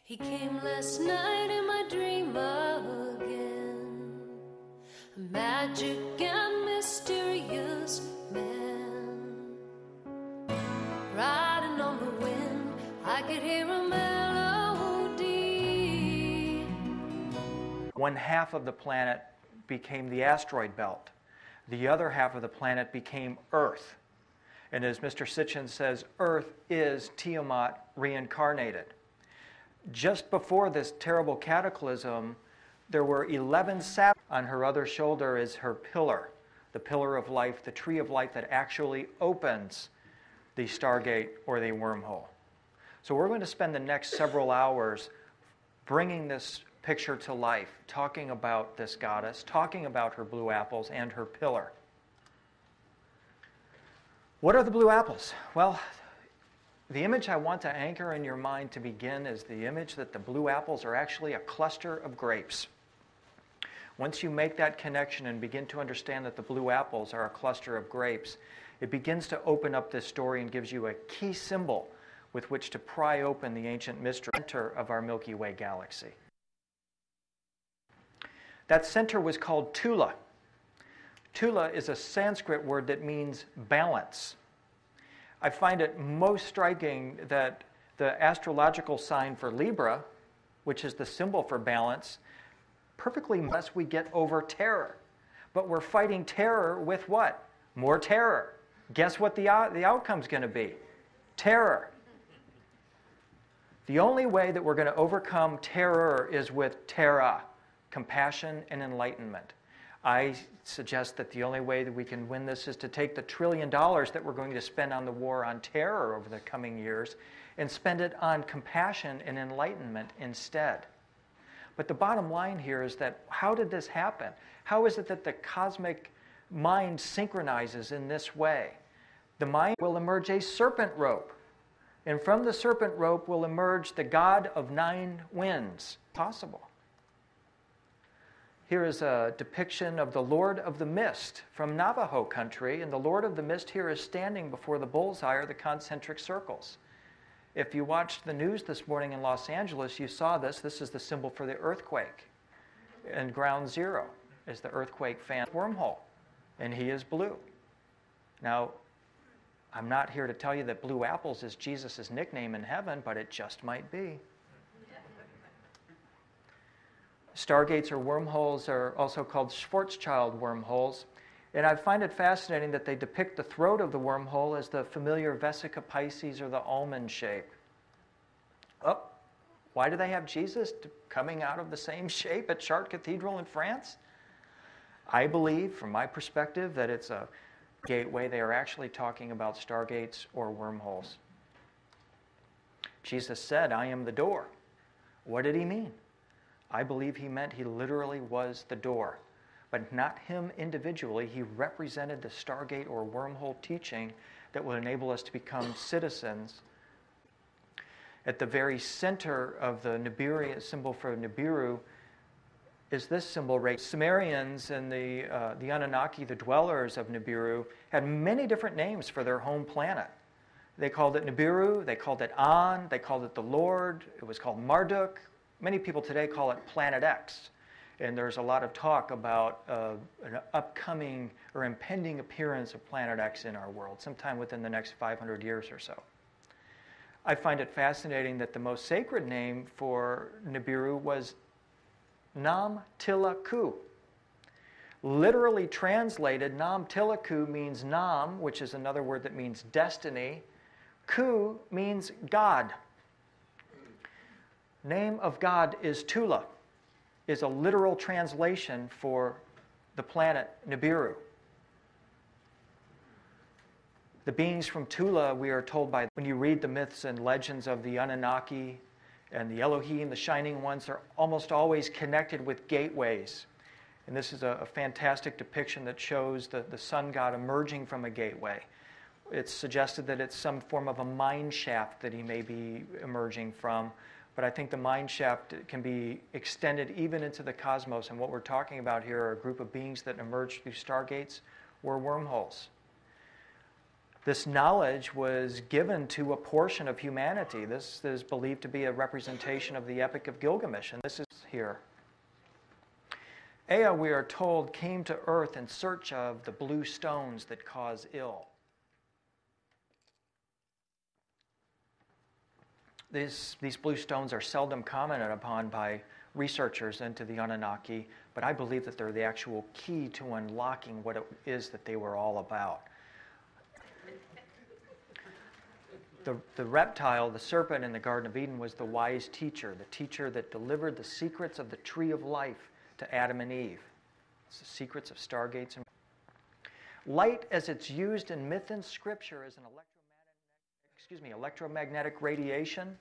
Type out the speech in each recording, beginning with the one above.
He came last night in my dream again, a magic and mysterious man. Riding on the wind, I could hear a melody. One half of the planet became the asteroid belt. The other half of the planet became Earth. And as Mr. Sitchin says, Earth is Tiamat reincarnated. Just before this terrible cataclysm, there were 11 satellites. On her other shoulder is her pillar, the pillar of life, the tree of life that actually opens the Stargate or the wormhole. So we're going to spend the next several hours bringing this picture to life, talking about this goddess, talking about her blue apples and her pillar. What are the blue apples? Well, the image I want to anchor in your mind to begin is the image that the blue apples are actually a cluster of grapes. Once you make that connection and begin to understand that the blue apples are a cluster of grapes, it begins to open up this story and gives you a key symbol with which to pry open the ancient mystery center of our Milky Way galaxy. That center was called Tula. Tula is a Sanskrit word that means balance. I find it most striking that the astrological sign for Libra, which is the symbol for balance, perfectly unless we get over terror. But we're fighting terror with what? More terror. Guess what the outcome's going to be? Terror. The only way that we're going to overcome terror is with terra, compassion and enlightenment. I suggest that the only way that we can win this is to take the $1 trillion that we're going to spend on the war on terror over the coming years and spend it on compassion and enlightenment instead. But the bottom line here is that how did this happen? How is it that the cosmic mind synchronizes in this way? The mind will emerge a serpent rope. And from the serpent rope will emerge the god of 9 winds. Possible. Here is a depiction of the Lord of the Mist from Navajo country, and the Lord of the Mist here is standing before the bullseye or the concentric circles. If you watched the news this morning in Los Angeles, you saw this. This is the symbol for the earthquake. And ground zero is the earthquake fan wormhole, and he is blue. Now, I'm not here to tell you that blue apples is Jesus' nickname in heaven, but it just might be. Stargates or wormholes are also called Schwarzschild wormholes. And I find it fascinating that they depict the throat of the wormhole as the familiar Vesica Pisces or the almond shape. Oh, why do they have Jesus coming out of the same shape at Chartres Cathedral in France? I believe, from my perspective, that it's a gateway. They are actually talking about stargates or wormholes. Jesus said, "I am the door." What did he mean? I believe he meant he literally was the door, but not him individually. He represented the Stargate or wormhole teaching that will enable us to become citizens. At the very center of the Nibiru symbol for Nibiru is this symbol right. Sumerians and the Anunnaki, the dwellers of Nibiru, had many different names for their home planet. They called it Nibiru, they called it An, they called it the Lord, it was called Marduk. Many people today call it Planet X, and there's a lot of talk about an upcoming or impending appearance of Planet X in our world, sometime within the next 500 years or so. I find it fascinating that the most sacred name for Nibiru was Nam Tilaku. Literally translated, Nam Tilaku means Nam, which is another word that means destiny. Ku means God. Name of God is Tula, is a literal translation for the planet Nibiru. The beings from Tula, we are told by, when you read the myths and legends of the Anunnaki and the Elohim, the Shining Ones, they're almost always connected with gateways. And this is a fantastic depiction that shows the sun god emerging from a gateway. It's suggested that it's some form of a mine shaft that he may be emerging from. But I think the mine shaft can be extended even into the cosmos. And what we're talking about here are a group of beings that emerge through stargates or wormholes. This knowledge was given to a portion of humanity. This is believed to be a representation of the Epic of Gilgamesh, and this is here. Ea, we are told, came to earth in search of the blue stones that cause ill. These blue stones are seldom commented upon by researchers into the Anunnaki, but I believe that they're the actual key to unlocking what it is that they were all about. The reptile, the serpent in the Garden of Eden, was the wise teacher, the teacher that delivered the secrets of the tree of life to Adam and Eve. It's the secrets of stargates. And light, as it's used in myth and scripture, is an electromagnetic radiation.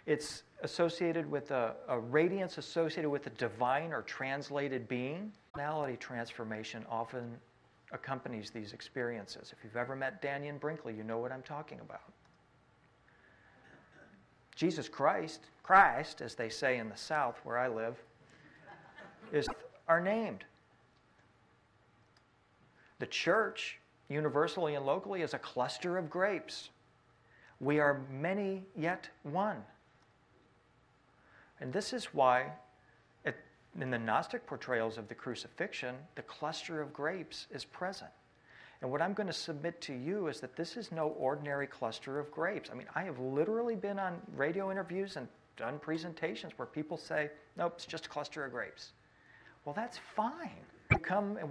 It's associated with a radiance associated with a divine or translated being. Personality transformation often accompanies these experiences. If you've ever met Dannion Brinkley, you know what I'm talking about. Jesus Christ, as they say in the South where I live, are named. The church, universally and locally, is a cluster of grapes. We are many yet one. And this is why, in the Gnostic portrayals of the crucifixion, the cluster of grapes is present. And what I'm going to submit to you is that this is no ordinary cluster of grapes. I mean, I have literally been on radio interviews and done presentations where people say, nope, it's just a cluster of grapes. Well, that's fine.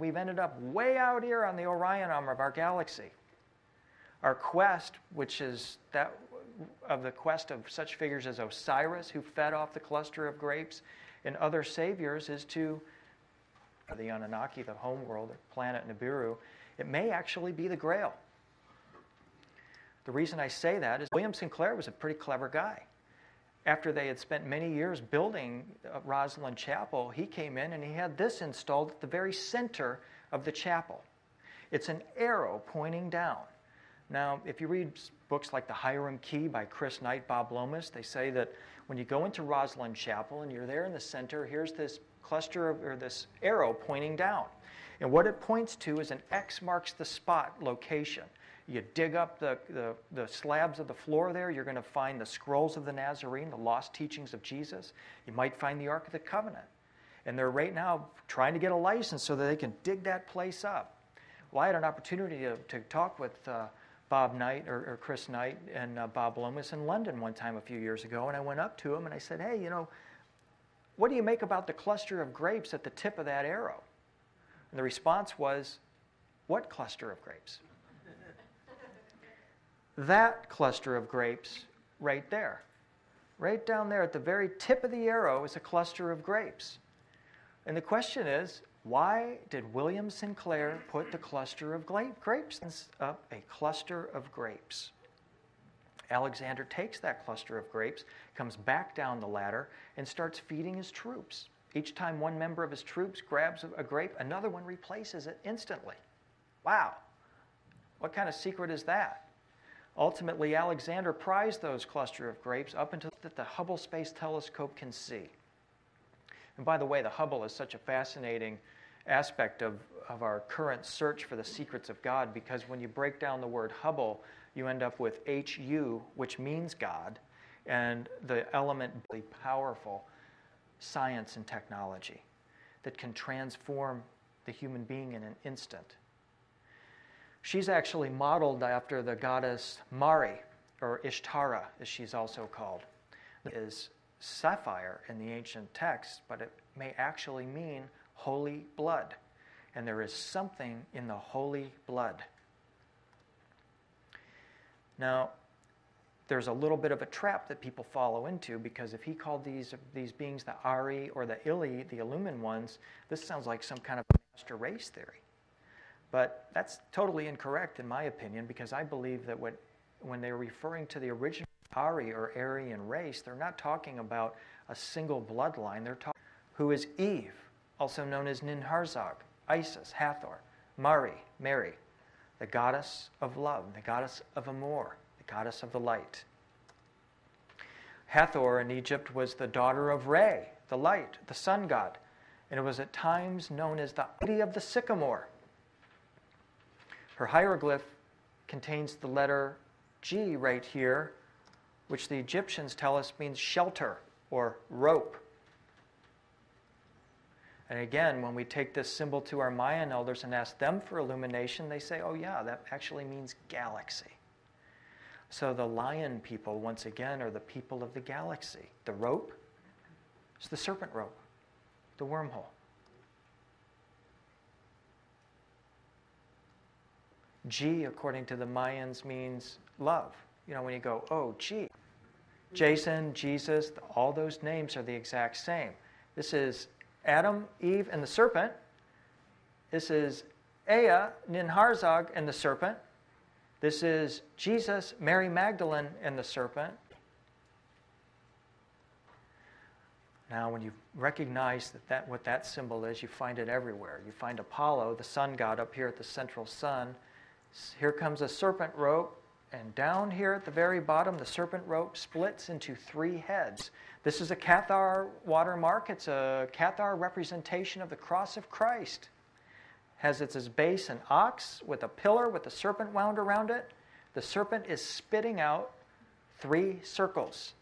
We've ended up way out here on the Orion arm of our galaxy. Our quest, which is that of the quest of such figures as Osiris, who fed off the cluster of grapes, and other saviors, is to the Anunnaki, the homeworld, the planet Nibiru. It may actually be the Grail. The reason I say that is William Sinclair was a pretty clever guy. After they had spent many years building Rosslyn Chapel, he came in and he had this installed at the very center of the chapel. It's an arrow pointing down. Now, if you read books like The Hiram Key by Chris Knight, Bob Lomas, they say that when you go into Rosslyn Chapel and you're there in the center, here's this this arrow pointing down. And what it points to is an X marks the spot location. You dig up the slabs of the floor there, you're going to find the scrolls of the Nazarene, the lost teachings of Jesus. You might find the Ark of the Covenant. And they're right now trying to get a license so that they can dig that place up. Well, I had an opportunity to talk with Bob Knight, or Chris Knight, and Bob Lomas in London one time a few years ago, and I went up to him and I said, hey, what do you make about the cluster of grapes at the tip of that arrow? And the response was, what cluster of grapes? That cluster of grapes right there. Right down there at the very tip of the arrow is a cluster of grapes. And the question is, why did William Sinclair put the cluster of grapes up a cluster of grapes? Alexander takes that cluster of grapes, comes back down the ladder, and starts feeding his troops. Each time one member of his troops grabs a grape, another one replaces it instantly. Wow. What kind of secret is that? Ultimately, Alexander prized those cluster of grapes up until that the Hubble Space Telescope can see. And by the way, the Hubble is such a fascinating aspect of our current search for the secrets of God, because when you break down the word Hubble, you end up with HU, which means God, and the element really powerful science and technology that can transform the human being in an instant. She's actually modeled after the goddess Mari, or Ishtara, as she's also called. It is sapphire in the ancient texts, but it may actually mean holy blood. And there is something in the holy blood. Now, there's a little bit of a trap that people follow into, because if he called these beings the Ari or the Ili, the Illumined ones, this sounds like some kind of master race theory. But that's totally incorrect in my opinion, because I believe that when they're referring to the original Ari or Aryan race, they're not talking about a single bloodline. They're talking who is Eve, also known as Ninharzag, Isis, Hathor, Mari, Mary, the goddess of love, the goddess of Amor, the goddess of the light. Hathor in Egypt was the daughter of Re, the light, the sun god, and it was at times known as the Lady of the Sycamore. Her hieroglyph contains the letter G right here, which the Egyptians tell us means shelter or rope. And again, when we take this symbol to our Mayan elders and ask them for illumination, they say, oh yeah, that actually means galaxy. So the lion people, once again, are the people of the galaxy. The rope is the serpent rope, the wormhole. G, according to the Mayans, means love. You know, when you go, oh, G. Jason, Jesus, all those names are the exact same. This is Adam, Eve, and the serpent. This is Ea, Ninharzag, and the serpent. This is Jesus, Mary Magdalene, and the serpent. Now, when you recognize what that symbol is, you find it everywhere. You find Apollo, the sun god, up here at the central sun. Here comes a serpent rope, and down here at the very bottom, the serpent rope splits into 3 heads. This is a Cathar watermark. It's a Cathar representation of the cross of Christ. Has at its base an ox with a pillar with a serpent wound around it. The serpent is spitting out 3 circles.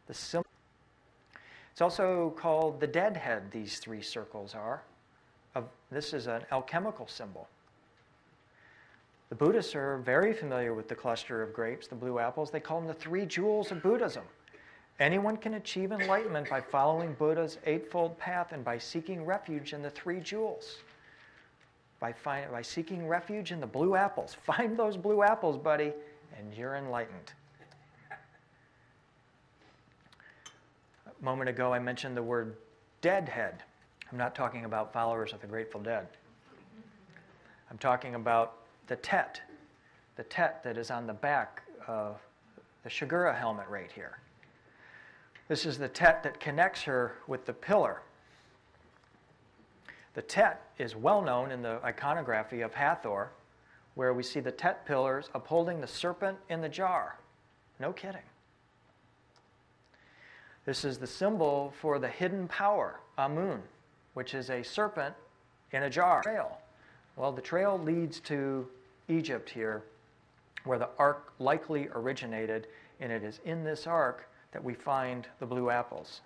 It's also called the dead head, these 3 circles are. This is an alchemical symbol. The Buddhists are very familiar with the cluster of grapes, the blue apples. They call them the 3 jewels of Buddhism. Anyone can achieve enlightenment by following Buddha's 8-fold path and by seeking refuge in the 3 jewels. By seeking refuge in the blue apples. Find those blue apples, buddy, and you're enlightened. A moment ago, I mentioned the word deadhead. I'm not talking about followers of the Grateful Dead. I'm talking about the tet that is on the back of the Shigura helmet right here. This is the tet that connects her with the pillar. The tet is well known in the iconography of Hathor, where we see the tet pillars upholding the serpent in the jar. No kidding. This is the symbol for the hidden power, Amun, which is a serpent in a jar. Trail. Well, the trail leads to Egypt here, where the ark likely originated, and it is in this ark that we find the blue apples.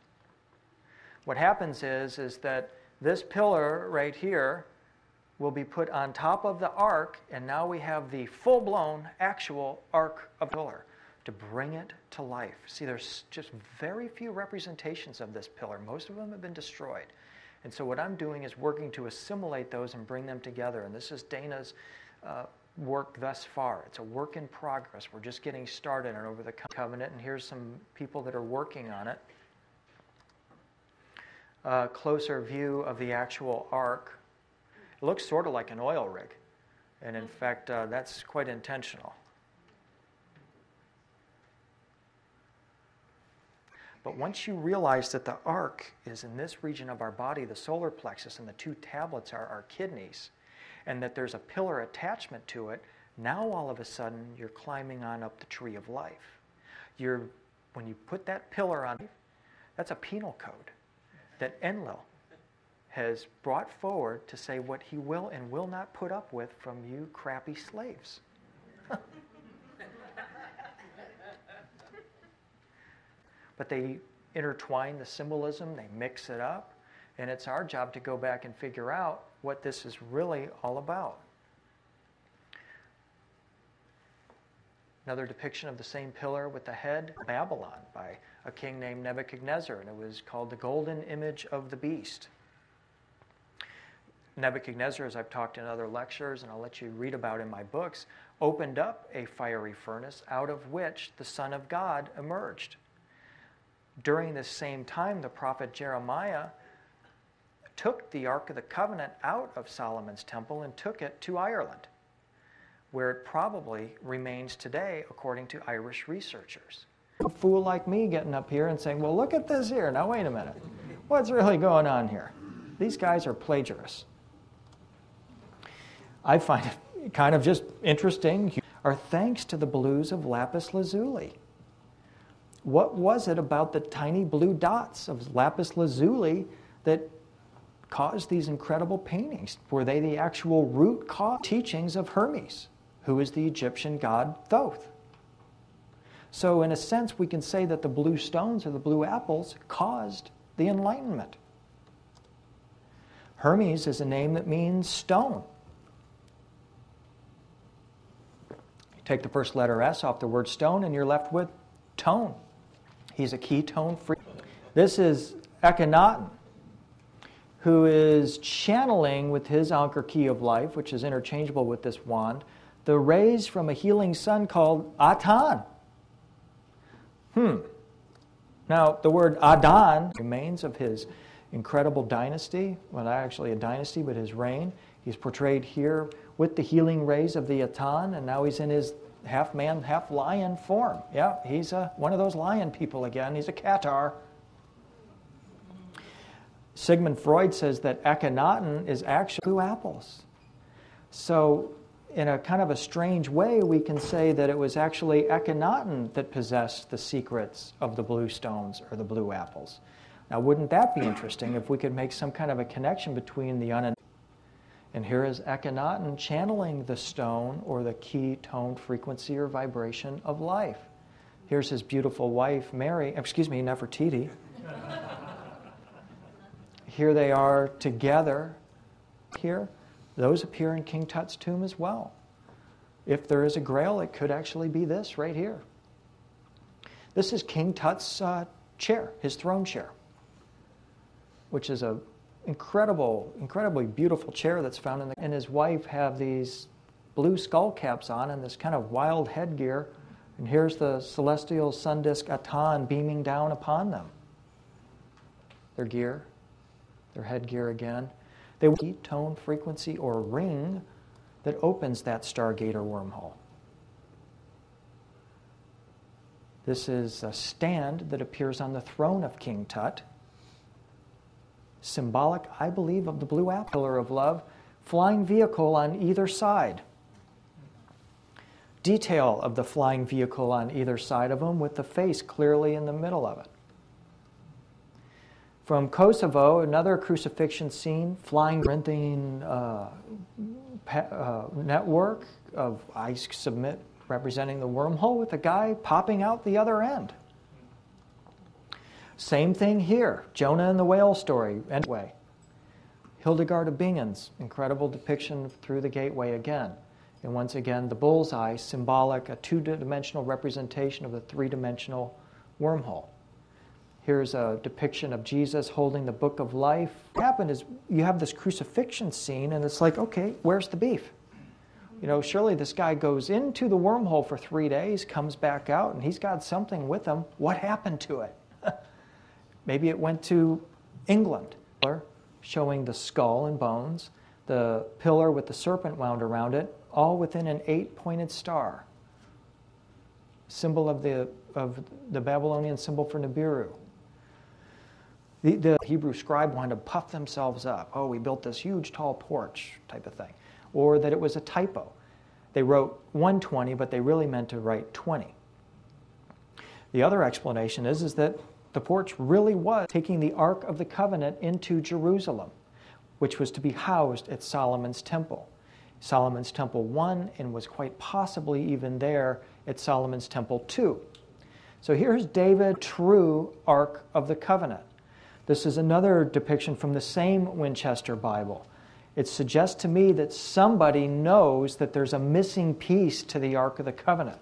What happens is that this pillar right here will be put on top of the ark, and now we have the full-blown actual ark of the pillar to bring it to life. See, there's just very few representations of this pillar. Most of them have been destroyed. And so what I'm doing is working to assimilate those and bring them together. And this is Dana's work thus far. It's a work in progress. We're just getting started on Over the Covenant, and here's some people that are working on it. A closer view of the actual ark. It looks sort of like an oil rig. And in fact, that's quite intentional. But once you realize that the ark is in this region of our body, the solar plexus, and the 2 tablets are our kidneys, and that there's a pillar attachment to it, now all of a sudden you're climbing on up the tree of life. When you put that pillar on, that's a penal code that Enlil has brought forward to say what he will and will not put up with from you crappy slaves. But they intertwine the symbolism, they mix it up, and it's our job to go back and figure out what this is really all about. Another depiction of the same pillar with the head, Babylon, by a king named Nebuchadnezzar, and it was called the golden image of the beast. Nebuchadnezzar, as I've talked in other lectures, and I'll let you read about in my books, opened up a fiery furnace out of which the Son of God emerged. During this same time, the prophet Jeremiah took the Ark of the Covenant out of Solomon's temple and took it to Ireland, where it probably remains today, according to Irish researchers. A fool like me getting up here and saying, well, look at this here. Now, wait a minute. What's really going on here? These guys are plagiarists. I find it kind of just interesting. Are thanks to the blues of lapis lazuli. What was it about the tiny blue dots of lapis lazuli that caused these incredible paintings? Were they the actual root cause teachings of Hermes, who is the Egyptian god Thoth. So in a sense, we can say that the blue stones or the blue apples caused the Enlightenment. Hermes is a name that means stone. You take the first letter S off the word stone and you're left with tone. He's a ketone free. This is Akhenaten, who is channeling with his anchor key of life, which is interchangeable with this wand, the rays from a healing sun called Atan. Now, the word Adon remains of his incredible dynasty. Well, not actually a dynasty, but his reign. He's portrayed here with the healing rays of the Atan, and now he's in his half-man, half-lion form. Yeah, he's one of those lion people again. He's a Qatar. Sigmund Freud says that Akhenaten is actually blue apples. So, in a kind of a strange way, we can say that it was actually Akhenaten that possessed the secrets of the blue stones or the blue apples. Now, wouldn't that be interesting if we could make some kind of a connection between the and here is Akhenaten channeling the stone or the key tone frequency or vibration of life. Here's his beautiful wife, Nefertiti. Here they are together. Here, those appear in King Tut's tomb as well. If there is a grail, it could actually be this right here. This is King Tut's chair, his throne chair, which is an incredibly beautiful chair that's found in the... And his wife have these blue skull caps on and this kind of wild headgear. And here's the celestial sun disk Atan beaming down upon them. Their gear. Their headgear again. They will keep tone frequency or ring that opens that Stargate or wormhole. This is a stand that appears on the throne of King Tut, symbolic, I believe, of the blue apple, pillar of love, flying vehicle on either side. Detail of the flying vehicle on either side of him with the face clearly in the middle of it. From Kosovo, another crucifixion scene, flying Corinthian network of, I submit, representing the wormhole with a guy popping out the other end. Same thing here, Jonah and the whale story. Anyway, Hildegard of Bingen's incredible depiction through the gateway again. And once again, the bullseye, symbolic, a two-dimensional representation of the three-dimensional wormhole. Here's a depiction of Jesus holding the book of life. What happened is you have this crucifixion scene, and it's like, okay, where's the beef? You know, surely this guy goes into the wormhole for 3 days, comes back out, and he's got something with him. What happened to it? Maybe it went to England, showing the skull and bones, the pillar with the serpent wound around it, all within an 8-pointed star. Symbol of the Babylonian symbol for Nibiru. The Hebrew scribe wanted to puff themselves up. Oh, we built this huge, tall porch type of thing. Or that it was a typo. They wrote 120, but they really meant to write 20. The other explanation is that the porch really was taking the Ark of the Covenant into Jerusalem, which was to be housed at Solomon's Temple. Solomon's Temple 1, and was quite possibly even there at Solomon's Temple 2. So here's David, true Ark of the Covenant. This is another depiction from the same Winchester Bible. It suggests to me that somebody knows that there's a missing piece to the Ark of the Covenant.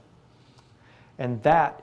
And that